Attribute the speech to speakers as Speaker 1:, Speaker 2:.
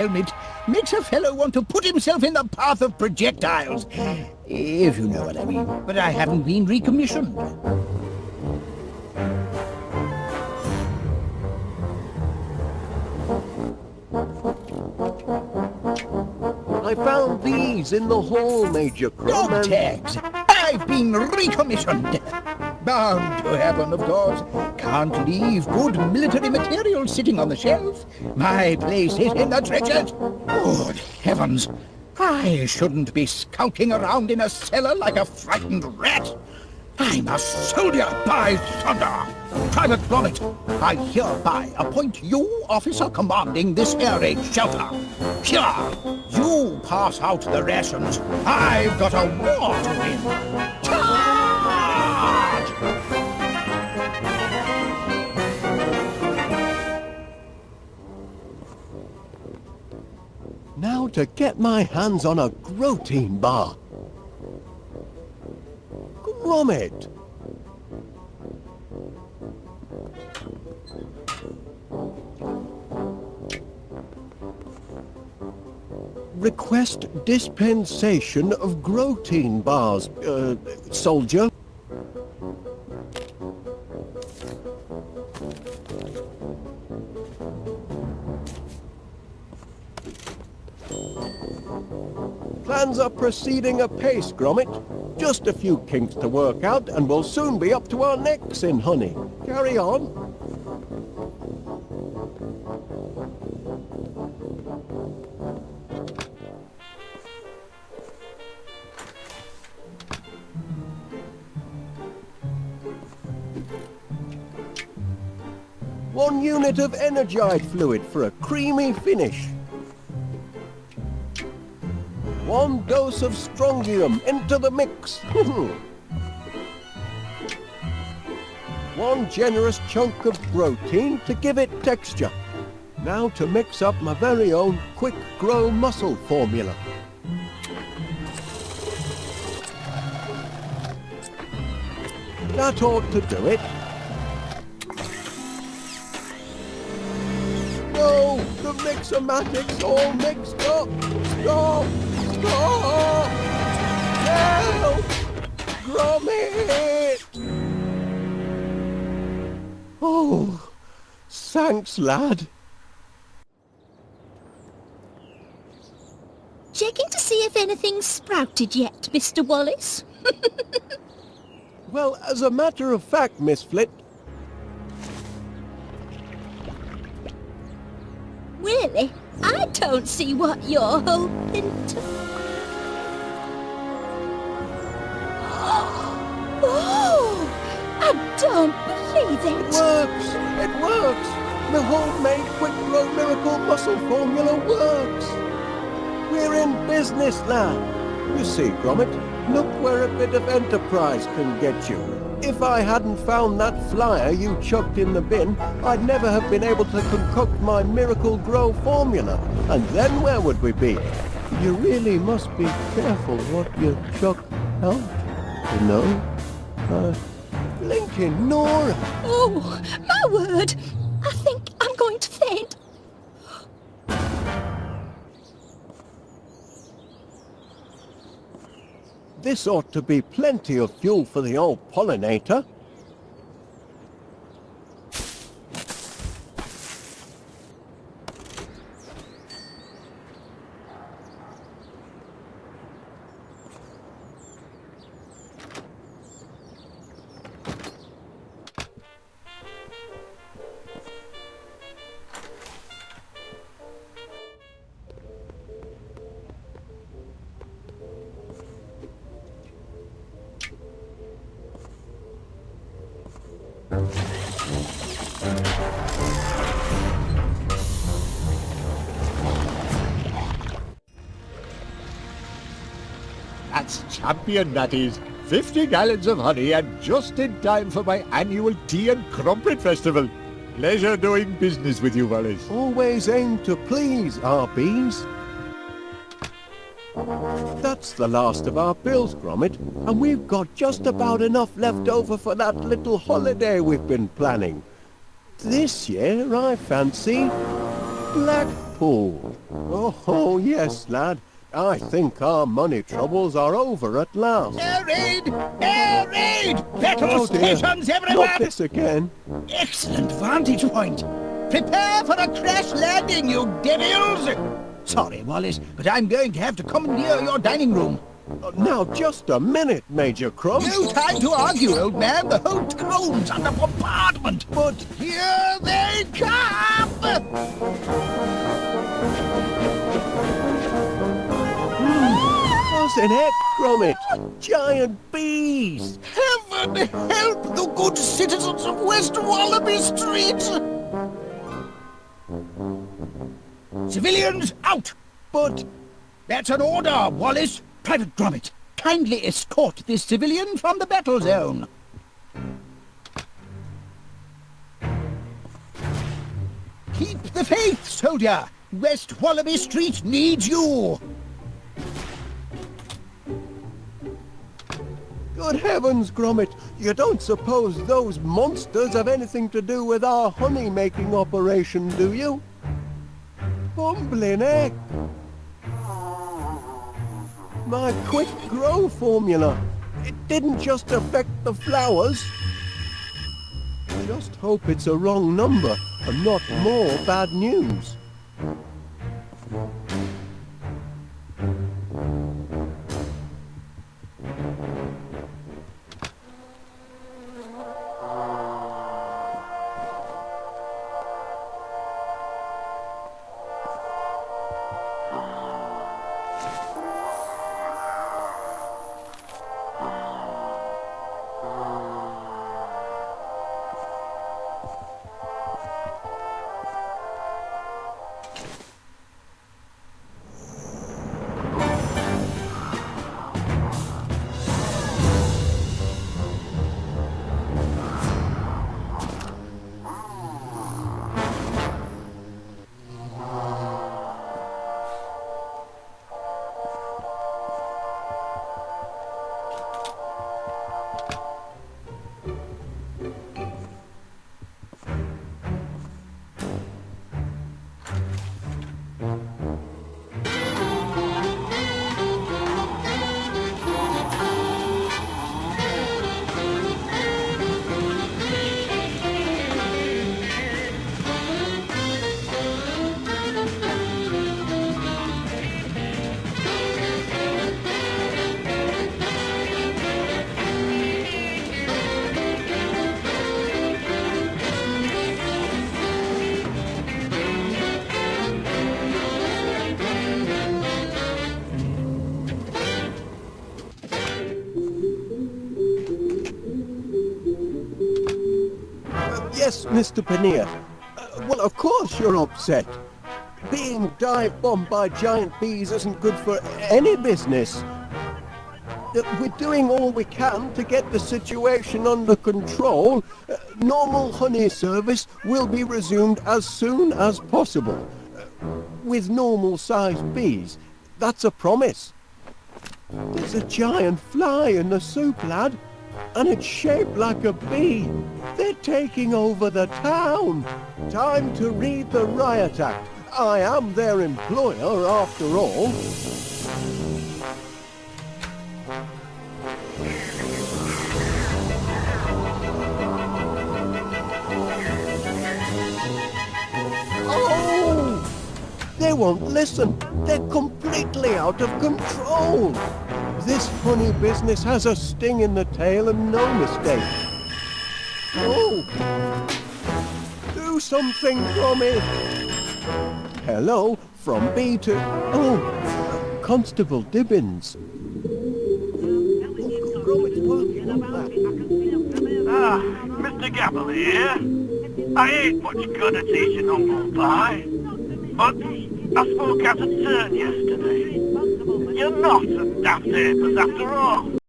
Speaker 1: helmet makes a fellow want to put himself in the path of projectiles, if you know what I mean. But I haven't been recommissioned.
Speaker 2: I found these in the hall, Major Crum.
Speaker 1: Dog tags! I've been recommissioned! Bound to heaven, of course. Can't leave good military material sitting on the shelf. My place is in the trenches. Good heavens! I shouldn't be skulking around in a cellar like a frightened rat. I'm a soldier, by thunder! Private Gromit, I hereby appoint you officer commanding this air raid shelter. Here, you pass out the rations. I've got a war to win. Charge!
Speaker 2: Now to get my hands on a Grotein bar. Gromit! Request dispensation of Grotein bars, soldier. Plans are proceeding apace, Gromit. Just a few kinks to work out, and we'll soon be up to our necks in honey. Carry on. One unit of Energite fluid for a creamy finish. One dose of strontium into the mix. One generous chunk of protein to give it texture. Now to mix up my very own Quick Grow muscle formula. That ought to do it. No, the Mixomatic's all mixed up. Stop! Stop! Help! Gromit! Oh, thanks, lad.
Speaker 3: Checking to see if anything's sprouted yet, Mr. Wallace.
Speaker 2: Well, as a matter of fact, Miss Flit.
Speaker 3: Really? I don't see what you're hoping to... Oh! I don't believe
Speaker 2: It
Speaker 3: it!
Speaker 2: works! It works! The homemade Quick Grow Miracle Muscle Formula works! We're in business, lad. You see, Gromit, look where a bit of enterprise can get you. If I hadn't found that flyer you chucked in the bin, I'd never have been able to concoct my Miracle Grow formula. And then where would we be? You really must be careful what you chuck out, you know? Blinking Nora!
Speaker 3: Oh, my word! I think I'm going to faint.
Speaker 2: This ought to be plenty of fuel for the old pollinator.
Speaker 4: That's champion, that is. 50 gallons of honey and just in time for my annual Tea and Crumpet Festival. Pleasure doing business with you, Wallace.
Speaker 2: Always aim to please, our bees. That's the last of our bills, Gromit, and we've got just about enough left over for that little holiday we've been planning. This year, I fancy, Black pulled. Oh, yes, lad. I think our money troubles are over at last.
Speaker 1: Air raid! Air raid! Battle
Speaker 2: Oh, dear.
Speaker 1: stations
Speaker 2: Not
Speaker 1: everywhere!
Speaker 2: this again.
Speaker 1: Excellent vantage point. Prepare for a crash landing, you devils! Sorry, Wallace, but I'm going to have to commandeer your dining room.
Speaker 2: Now, just a minute, Major Crump.
Speaker 1: No time to argue, old man. The whole throne's under bombardment. But here they come!
Speaker 2: Wasn't it, Gromit? Giant bees!
Speaker 1: Heaven help the good citizens of West Wallaby Street! Civilians out!
Speaker 2: But
Speaker 1: That's an order, Wallace. Private Gromit, kindly escort this civilian from the battle zone. Keep the faith, soldier. West Wallaby Street needs you.
Speaker 2: good heavens, Gromit, you don't suppose those monsters have anything to do with our honey-making operation, do you? Bumbling heck! My quick grow formula, it didn't just affect the flowers. Just hope it's a wrong number and not more bad news. Yes, Mr. Paneer. Well, of course you're upset. Being dive-bombed by giant bees isn't good for any business. We're doing all we can to get the situation under control. Normal honey service will be resumed as soon as possible. With normal-sized bees. That's a promise. There's a giant fly in the soup, lad. And it's shaped like a bee. They're taking over the town. Time to read the Riot Act. I am their employer after all. Oh! They won't listen. They're completely out of control. This honey business has a sting in the tail and no mistake. Oh! Do something, Gromit! Hello, from B to... Oh, Constable Dibbins. Gromit's working on that.
Speaker 5: Ah, Mr. Gabble here. I ain't much good at eating humble pie, but I spoke out of turn yesterday. You're not a daft apers after all.